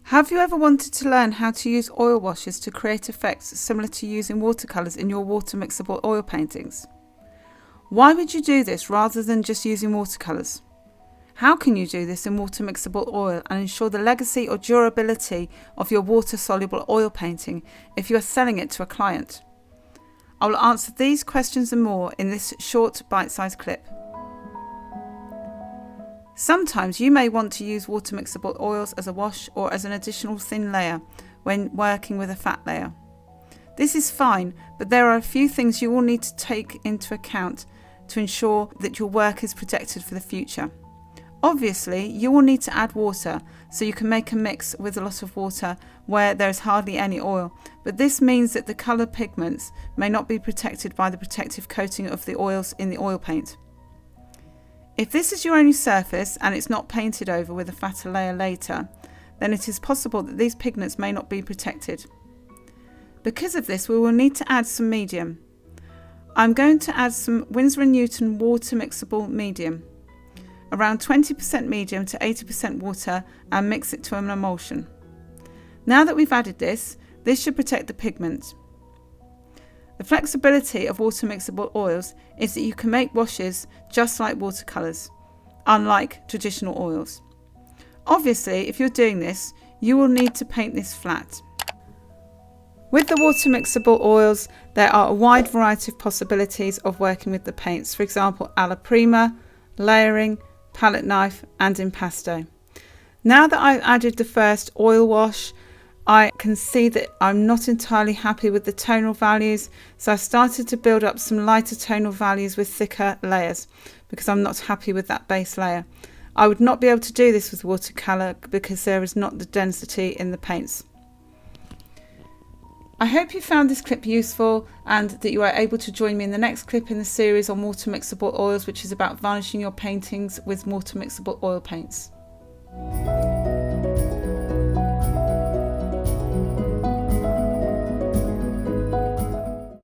Have you ever wanted to learn how to use oil washes to create effects similar to using watercolours in your water-mixable oil paintings? Why would you do this rather than just using watercolours? How can you do this in water-mixable oil and ensure the legacy or durability of your water-soluble oil painting if you are selling it to a client? I will answer these questions and more in this short bite-sized clip. Sometimes you may want to use water-mixable oils as a wash or as an additional thin layer when working with a fat layer. This is fine, but there are a few things you will need to take into account to ensure that your work is protected for the future. Obviously, you will need to add water, so you can make a mix with a lot of water where there is hardly any oil, but this means that the colour pigments may not be protected by the protective coating of the oils in the oil paint. If this is your only surface and it's not painted over with a fatter layer later, then it is possible that these pigments may not be protected. Because of this, we will need to add some medium. I'm going to add some Winsor & Newton water mixable medium, around 20% medium to 80% water, and mix it to an emulsion. Now that we've added this should protect the pigment. The flexibility of water mixable oils is that you can make washes just like watercolours, unlike traditional oils. Obviously, if you're doing this, you will need to paint this flat. With the water mixable oils, there are a wide variety of possibilities of working with the paints, for example, alla prima, layering, palette knife and impasto. Now that I've added the first oil wash, I can see that I'm not entirely happy with the tonal values, so I've started to build up some lighter tonal values with thicker layers because I'm not happy with that base layer. I would not be able to do this with watercolour because there is not the density in the paints. I hope you found this clip useful and that you are able to join me in the next clip in the series on water mixable oils, which is about varnishing your paintings with water mixable oil paints.